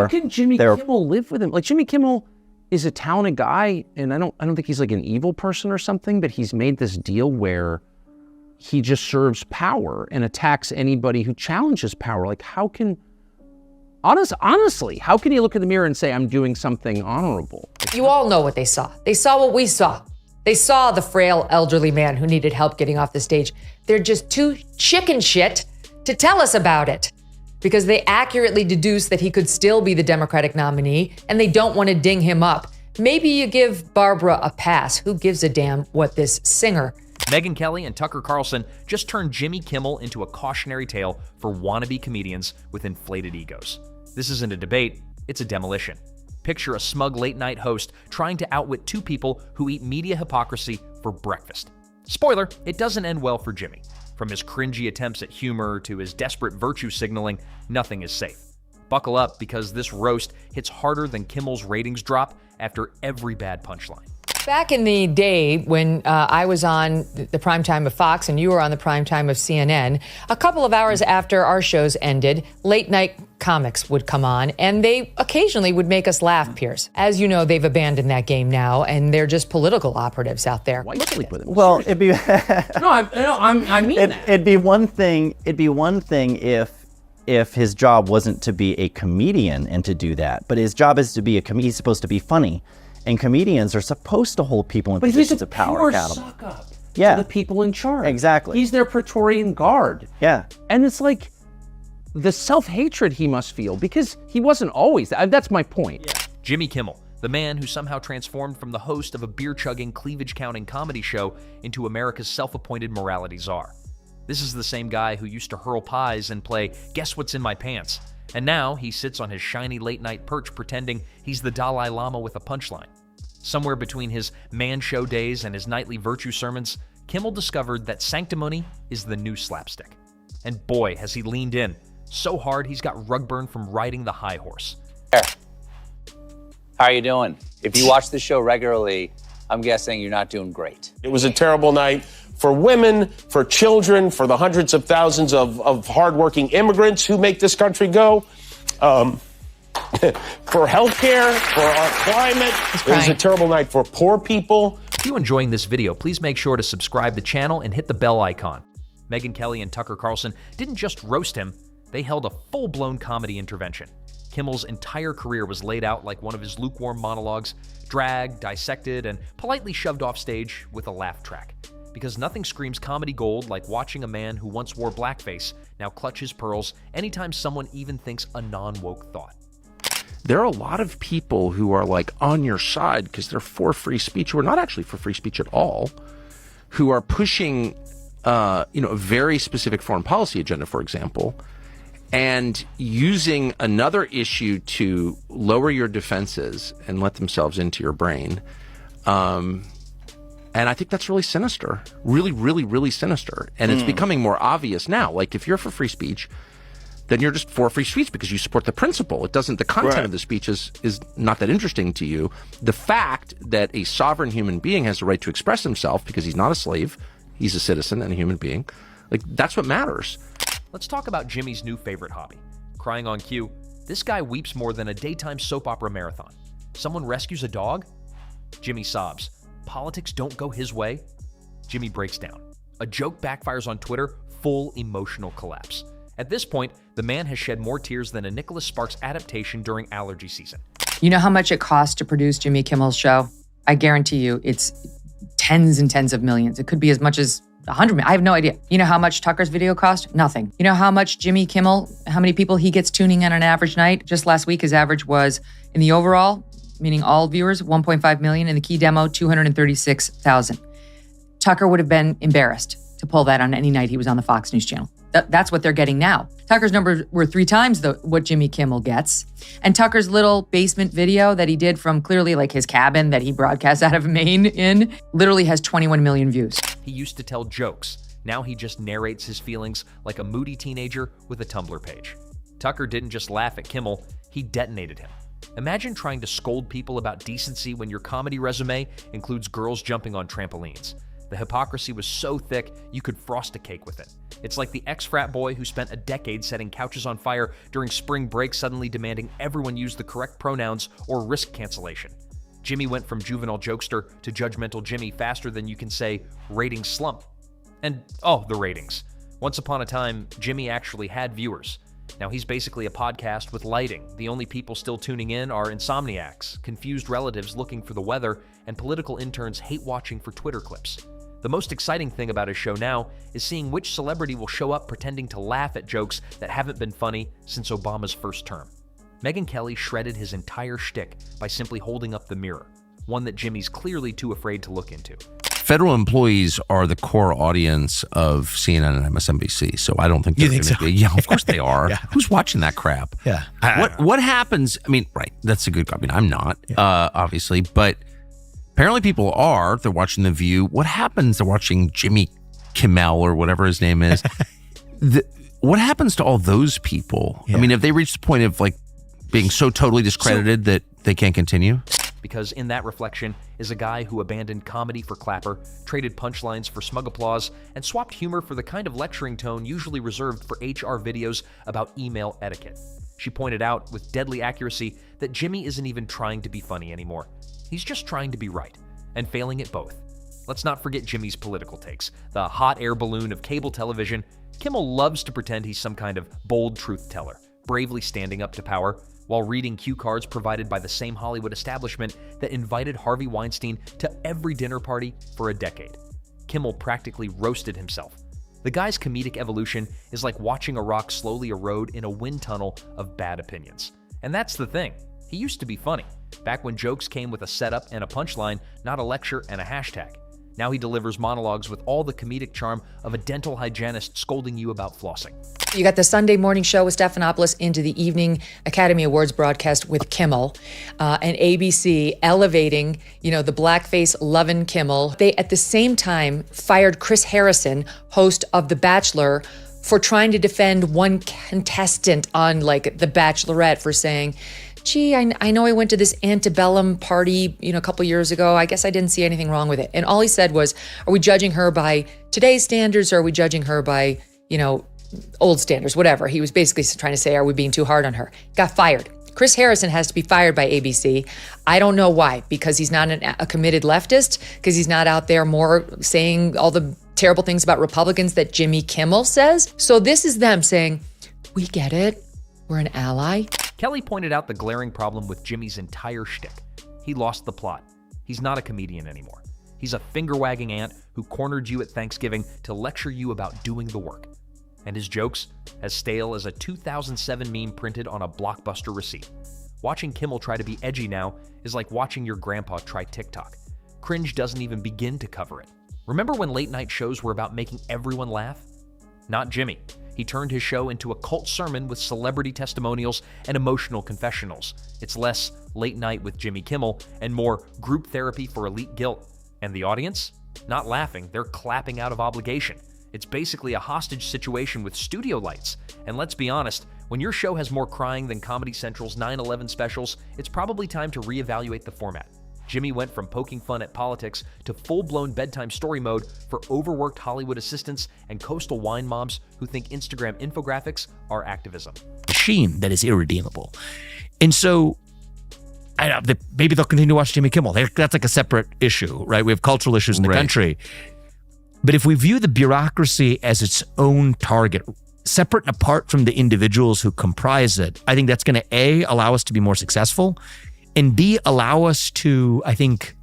How can Jimmy Kimmel live with him? Like, Jimmy Kimmel is a talented guy, and I don't think he's like an evil person or something, but he's made this deal where he just serves power and attacks anybody who challenges power. Like, how can, honestly, how can he look in the mirror and say, I'm doing something honorable? You all know what they saw. They saw what we saw. They saw the frail elderly man who needed help getting off the stage. They're just too chicken shit to tell us about it because they accurately deduce that he could still be the Democratic nominee and they don't want to ding him up. Maybe you give Barbara a pass. Who gives a damn what this singer? Megyn Kelly and Tucker Carlson just turned Jimmy Kimmel into a cautionary tale for wannabe comedians with inflated egos. This isn't a debate, it's a demolition. Picture a smug late-night host trying to outwit two people who eat media hypocrisy for breakfast. Spoiler, it doesn't end well for Jimmy. From his cringy attempts at humor to his desperate virtue signaling, nothing is safe. Buckle up because this roast hits harder than Kimmel's ratings drop after every bad punchline. Back in the day when I was on the prime time of Fox and you were on the prime time of CNN, a couple of hours after our shows ended, late night comics would come on and they occasionally would make us laugh, Piers. As you know, they've abandoned that game now and they're just political operatives out there. Why sleep with him? Well, it'd be I mean that. It'd be one thing if his job wasn't to be a comedian and to do that, but his job is to be he's supposed to be funny. And comedians are supposed to hold people in positions of power accountable. Suck up to the people in charge. Exactly. He's their Praetorian guard. Yeah. And it's like the self-hatred he must feel because he wasn't always. That's my point. Yeah. Jimmy Kimmel, the man who somehow transformed from the host of a beer-chugging, cleavage-counting comedy show into America's self-appointed morality czar. This is the same guy who used to hurl pies and play Guess What's in My Pants. And now he sits on his shiny late-night perch pretending he's the Dalai Lama with a punchline. Somewhere between his man show days and his nightly virtue sermons, Kimmel discovered that sanctimony is the new slapstick. And boy, has he leaned in. So hard he's got rug burn from riding the high horse. How are you doing? If you watch the show regularly, I'm guessing you're not doing great. It was a terrible night for women, for children, for the hundreds of thousands of hardworking immigrants who make this country go. For healthcare, for our climate. It was a terrible night for poor people. If you're enjoying this video, please make sure to subscribe to the channel and hit the bell icon. Megyn Kelly and Tucker Carlson didn't just roast him, they held a full-blown comedy intervention. Kimmel's entire career was laid out like one of his lukewarm monologues, dragged, dissected, and politely shoved off stage with a laugh track. Because nothing screams comedy gold like watching a man who once wore blackface now clutch his pearls anytime someone even thinks a non-woke thought. There are a lot of people who are like on your side because they're for free speech, who are not actually for free speech at all, who are pushing, a very specific foreign policy agenda, for example, and using another issue to lower your defenses and let themselves into your brain. And I think that's really sinister, really, really, really sinister. And it's becoming more obvious now. Like if you're for free speech, then you're just for free speech because you support the principle. It doesn't, the content of the speech is not that interesting to you. The fact that a sovereign human being has the right to express himself because he's not a slave, he's a citizen and a human being, like that's what matters. Let's talk about Jimmy's new favorite hobby, crying on cue. This guy weeps more than a daytime soap opera marathon. Someone rescues a dog? Jimmy sobs. Politics don't go his way? Jimmy breaks down. A joke backfires on Twitter, full emotional collapse. At this point, the man has shed more tears than a Nicholas Sparks adaptation during allergy season. You know how much it costs to produce Jimmy Kimmel's show? I guarantee you it's tens and tens of millions. It could be as much as 100 million. I have no idea. You know how much Tucker's video cost? Nothing. You know how much Jimmy Kimmel, how many people he gets tuning in on an average night? Just last week, his average was, in the overall, meaning all viewers, 1.5 million. In the key demo, 236,000. Tucker would have been embarrassed to pull that on any night he was on the Fox News channel. That's what they're getting now. Tucker's numbers were 3 times what Jimmy Kimmel gets. And Tucker's little basement video that he did from clearly like his cabin that he broadcasts out of Maine in literally has 21 million views. He used to tell jokes. Now he just narrates his feelings like a moody teenager with a Tumblr page. Tucker didn't just laugh at Kimmel, he detonated him. Imagine trying to scold people about decency when your comedy resume includes girls jumping on trampolines. The hypocrisy was so thick, you could frost a cake with it. It's like the ex-frat boy who spent a decade setting couches on fire during spring break suddenly demanding everyone use the correct pronouns or risk cancellation. Jimmy went from juvenile jokester to judgmental Jimmy faster than you can say ratings slump. And, the ratings. Once upon a time, Jimmy actually had viewers. Now he's basically a podcast with lighting. The only people still tuning in are insomniacs, confused relatives looking for the weather, and political interns hate watching for Twitter clips. The most exciting thing about his show now is seeing which celebrity will show up pretending to laugh at jokes that haven't been funny since Obama's first term. Megyn Kelly shredded his entire shtick by simply holding up the mirror, one that Jimmy's clearly too afraid to look into. Federal employees are the core audience of CNN and MSNBC, so I don't think they're going to be. Yeah, of course they are. Yeah. Who's watching that crap? Yeah. What happens? I mean, right? That's a good. I mean, I'm not, obviously, but apparently people are. They're watching The View. What happens? They're watching Jimmy Kimmel or whatever his name is. What happens to all those people? Yeah. I mean, have they reached the point of like being so totally discredited that they can't continue? Because in that reflection is a guy who abandoned comedy for clapper, traded punchlines for smug applause, and swapped humor for the kind of lecturing tone usually reserved for HR videos about email etiquette. She pointed out with deadly accuracy that Jimmy isn't even trying to be funny anymore. He's just trying to be right, and failing at both. Let's not forget Jimmy's political takes. The hot air balloon of cable television, Kimmel loves to pretend he's some kind of bold truth teller, bravely standing up to power, while reading cue cards provided by the same Hollywood establishment that invited Harvey Weinstein to every dinner party for a decade. Kimmel practically roasted himself. The guy's comedic evolution is like watching a rock slowly erode in a wind tunnel of bad opinions. And that's the thing. He used to be funny, back when jokes came with a setup and a punchline, not a lecture and a hashtag. Now he delivers monologues with all the comedic charm of a dental hygienist scolding you about flossing. You got the Sunday morning show with Stephanopoulos into the evening Academy Awards broadcast with Kimmel, and ABC elevating, the blackface loving Kimmel. They, at the same time, fired Chris Harrison, host of The Bachelor, for trying to defend one contestant on, The Bachelorette for saying, gee, I know I went to this antebellum party, a couple years ago. I guess I didn't see anything wrong with it. And all he said was, are we judging her by today's standards, or are we judging her by, old standards, whatever. He was basically trying to say, are we being too hard on her? Got fired. Chris Harrison has to be fired by ABC. I don't know why, because he's not a committed leftist, because he's not out there more saying all the terrible things about Republicans that Jimmy Kimmel says. So this is them saying, we get it. We're an ally. Kelly pointed out the glaring problem with Jimmy's entire shtick. He lost the plot. He's not a comedian anymore. He's a finger-wagging aunt who cornered you at Thanksgiving to lecture you about doing the work. And his jokes, as stale as a 2007 meme printed on a Blockbuster receipt. Watching Kimmel try to be edgy now is like watching your grandpa try TikTok. Cringe doesn't even begin to cover it. Remember when late-night shows were about making everyone laugh? Not Jimmy. He turned his show into a cult sermon with celebrity testimonials and emotional confessionals. It's less late night with Jimmy Kimmel and more group therapy for elite guilt. And the audience? Not laughing, they're clapping out of obligation. It's basically a hostage situation with studio lights. And let's be honest, when your show has more crying than Comedy Central's 9/11 specials, it's probably time to reevaluate the format. Jimmy went from poking fun at politics to full-blown bedtime story mode for overworked Hollywood assistants and coastal wine mobs who think Instagram infographics are activism. Machine that is irredeemable. And so maybe they'll continue to watch Jimmy Kimmel. That's like a separate issue, right? We have cultural issues in the country. But if we view the bureaucracy as its own target, separate and apart from the individuals who comprise it, I think that's going to, A, allow us to be more successful, and B, allow us to, I think,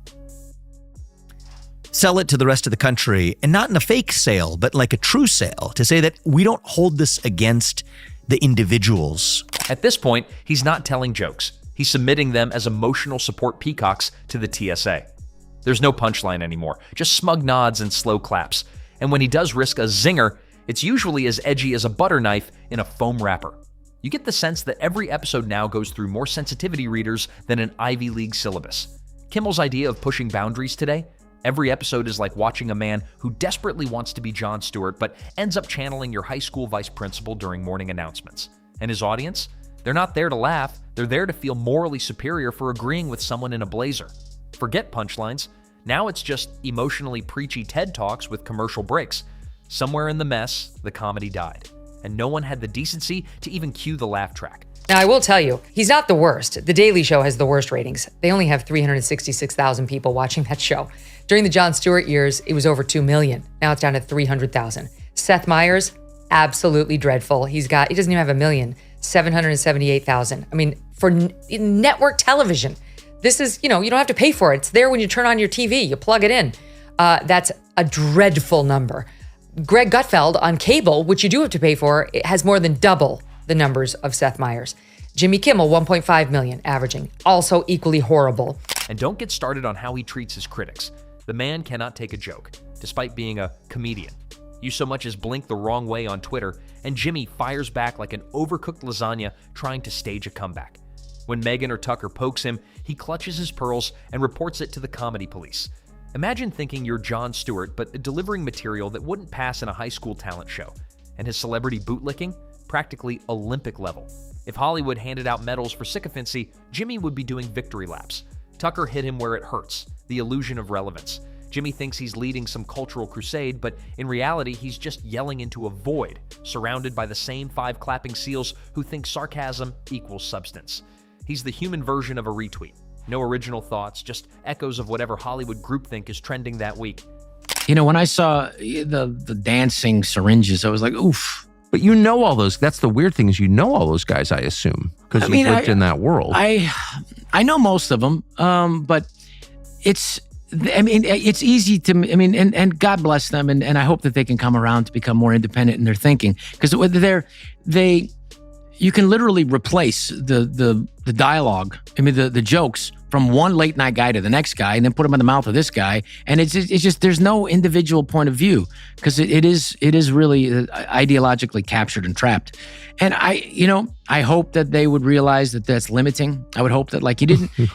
sell it to the rest of the country, and not in a fake sale, but like a true sale, to say that we don't hold this against the individuals. At this point, he's not telling jokes. He's submitting them as emotional support peacocks to the TSA. There's no punchline anymore, just smug nods and slow claps. And when he does risk a zinger, it's usually as edgy as a butter knife in a foam wrapper. You get the sense that every episode now goes through more sensitivity readers than an Ivy League syllabus. Kimmel's idea of pushing boundaries today? Every episode is like watching a man who desperately wants to be Jon Stewart but ends up channeling your high school vice principal during morning announcements. And his audience? They're not there to laugh, they're there to feel morally superior for agreeing with someone in a blazer. Forget punchlines. Now it's just emotionally preachy TED Talks with commercial breaks. Somewhere in the mess, the comedy died, and no one had the decency to even cue the laugh track. Now, I will tell you, he's not the worst. The Daily Show has the worst ratings. They only have 366,000 people watching that show. During the Jon Stewart years, it was over 2 million. Now it's down to 300,000. Seth Meyers, absolutely dreadful. He doesn't even have 1 million, 778,000. I mean, for network television, this is, you don't have to pay for it. It's there when you turn on your TV, you plug it in. That's a dreadful number. Greg Gutfeld on cable, which you do have to pay for, it has more than double the numbers of Seth Meyers. Jimmy Kimmel, 1.5 million averaging, also equally horrible. And don't get started on how he treats his critics. The man cannot take a joke, despite being a comedian. You so much as blink the wrong way on Twitter, and Jimmy fires back like an overcooked lasagna trying to stage a comeback. When Megyn or Tucker pokes him, he clutches his pearls and reports it to the comedy police. Imagine thinking you're Jon Stewart, but delivering material that wouldn't pass in a high school talent show. And his celebrity bootlicking? Practically Olympic level. If Hollywood handed out medals for sycophancy, Jimmy would be doing victory laps. Tucker hit him where it hurts, the illusion of relevance. Jimmy thinks he's leading some cultural crusade, but in reality, he's just yelling into a void, surrounded by the same 5 clapping seals who think sarcasm equals substance. He's the human version of a retweet. No original thoughts, just echoes of whatever Hollywood groupthink is trending that week. When I saw the dancing syringes, I was like, oof. But you know all those. That's the weird thing is you know all those guys, I assume, because you've lived in that world. I know most of them, but it's easy to, and God bless them, and I hope that they can come around to become more independent in their thinking, because you can literally replace the dialogue, the jokes from one late night guy to the next guy, and then put them in the mouth of this guy, and it's just there's no individual point of view, because it is really ideologically captured and trapped. And I hope that they would realize that that's limiting. I would hope that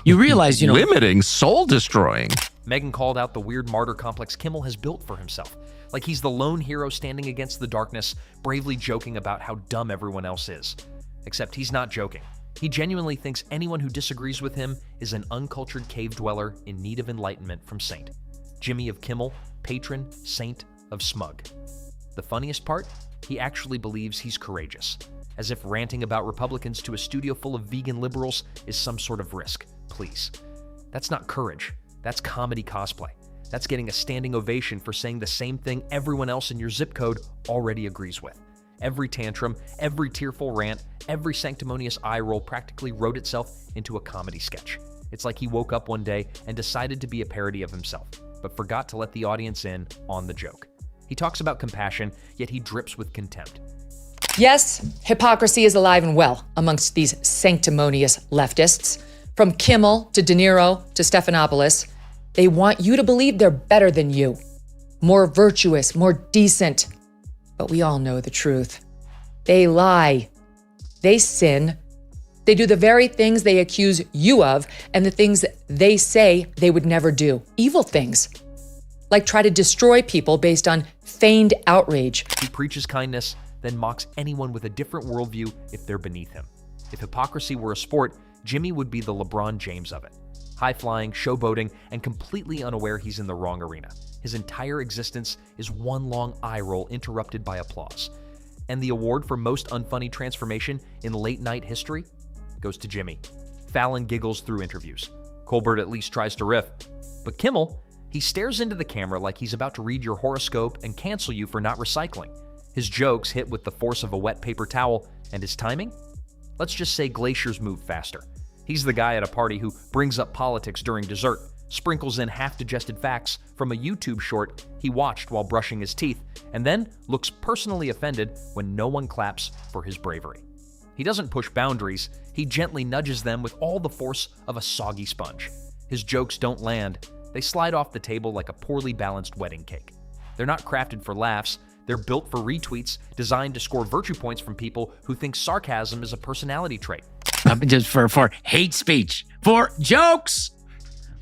you realize limiting, soul destroying. Megyn called out the weird martyr complex Kimmel has built for himself. Like he's the lone hero standing against the darkness, bravely joking about how dumb everyone else is. Except he's not joking. He genuinely thinks anyone who disagrees with him is an uncultured cave dweller in need of enlightenment from Saint. Jimmy of Kimmel, patron saint of smug. The funniest part? He actually believes he's courageous, as if ranting about Republicans to a studio full of vegan liberals is some sort of risk. Please. That's not courage. That's comedy cosplay. That's getting a standing ovation for saying the same thing everyone else in your zip code already agrees with. Every tantrum, every tearful rant, every sanctimonious eye roll practically wrote itself into a comedy sketch. It's like he woke up one day and decided to be a parody of himself, but forgot to let the audience in on the joke. He talks about compassion, yet he drips with contempt. Yes, hypocrisy is alive and well amongst these sanctimonious leftists. From Kimmel to De Niro to Stephanopoulos, they want you to believe they're better than you, more virtuous, more decent. But we all know the truth. They lie. They sin. They do the very things they accuse you of and the things they say they would never do. Evil things. Like try to destroy people based on feigned outrage. He preaches kindness, then mocks anyone with a different worldview if they're beneath him. If hypocrisy were a sport, Jimmy would be the LeBron James of it. High-flying, showboating, and completely unaware he's in the wrong arena. His entire existence is one long eye roll interrupted by applause. And the award for most unfunny transformation in late-night history goes to Jimmy. Fallon giggles through interviews. Colbert at least tries to riff. But Kimmel, he stares into the camera like he's about to read your horoscope and cancel you for not recycling. His jokes hit with the force of a wet paper towel, and his timing? Let's just say glaciers move faster. He's the guy at a party who brings up politics during dessert, sprinkles in half-digested facts from a YouTube short he watched while brushing his teeth, and then looks personally offended when no one claps for his bravery. He doesn't push boundaries, he gently nudges them with all the force of a soggy sponge. His jokes don't land, they slide off the table like a poorly balanced wedding cake. They're not crafted for laughs, they're built for retweets designed to score virtue points from people who think sarcasm is a personality trait. Just for hate speech, for jokes.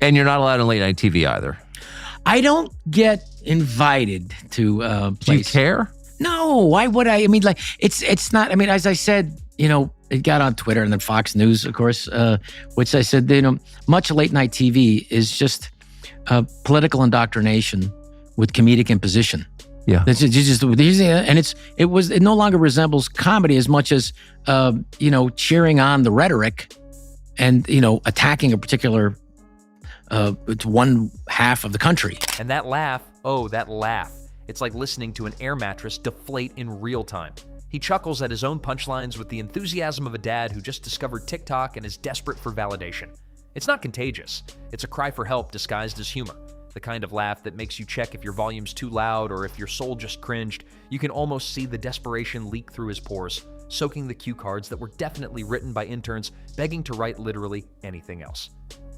And you're not allowed on late night TV either. I don't get invited to Do you places. care? No, why would I? It's not. As I said, it got on Twitter and then Fox News, of course, which I said, much late night TV is just, political indoctrination with comedic imposition. Yeah. It no longer resembles comedy as much as cheering on the rhetoric and attacking a particular one half of the country. And that laugh, oh, that laugh. It's like listening to an air mattress deflate in real time. He chuckles at his own punchlines with the enthusiasm of a dad who just discovered TikTok and is desperate for validation. It's not contagious. It's a cry for help disguised as humor. The kind of laugh that makes you check if your volume's too loud or if your soul just cringed. You can almost see the desperation leak through his pores, soaking the cue cards that were definitely written by interns begging to write literally anything else.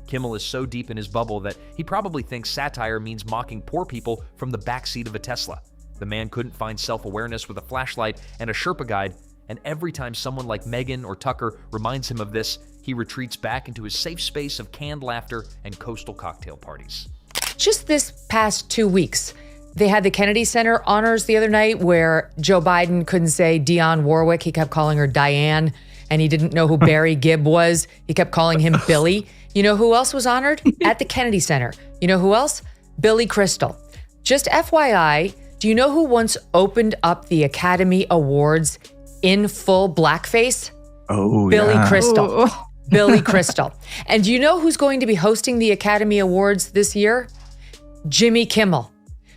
Kimmel is so deep in his bubble that he probably thinks satire means mocking poor people from the backseat of a Tesla. The man couldn't find self-awareness with a flashlight and a Sherpa guide, and every time someone like Megyn or Tucker reminds him of this, he retreats back into his safe space of canned laughter and coastal cocktail parties. Just this past 2 weeks, they had the Kennedy Center honors the other night where Joe Biden couldn't say Dionne Warwick. He kept calling her Diane, and he didn't know who Barry Gibb was. He kept calling him Billy. You know who else was honored? At the Kennedy Center. You know who else? Billy Crystal. Just FYI, do you know who once opened up the Academy Awards in full blackface? Oh, Billy yeah. Crystal. Billy Crystal. And do you know who's going to be hosting the Academy Awards this year? Jimmy Kimmel.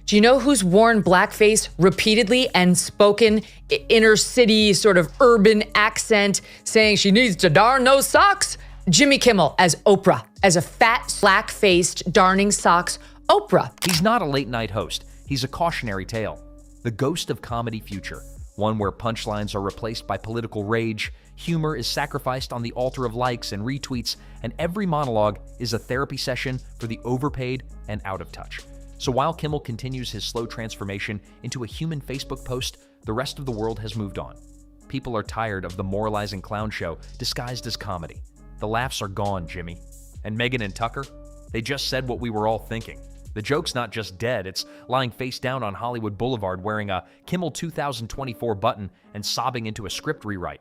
Do you know who's worn blackface repeatedly and spoken inner city sort of urban accent saying she needs to darn those socks? Jimmy Kimmel as Oprah, as a fat, black-faced, darning socks Oprah. He's not a late-night host. He's a cautionary tale. The ghost of comedy future. One where punchlines are replaced by political rage, humor is sacrificed on the altar of likes and retweets, and every monologue is a therapy session for the overpaid and out of touch. So while Kimmel continues his slow transformation into a human Facebook post, the rest of the world has moved on. People are tired of the moralizing clown show disguised as comedy. The laughs are gone, Jimmy. And Megyn and Tucker, they just said what we were all thinking. The joke's not just dead, it's lying face down on Hollywood Boulevard wearing a Kimmel 2024 button and sobbing into a script rewrite.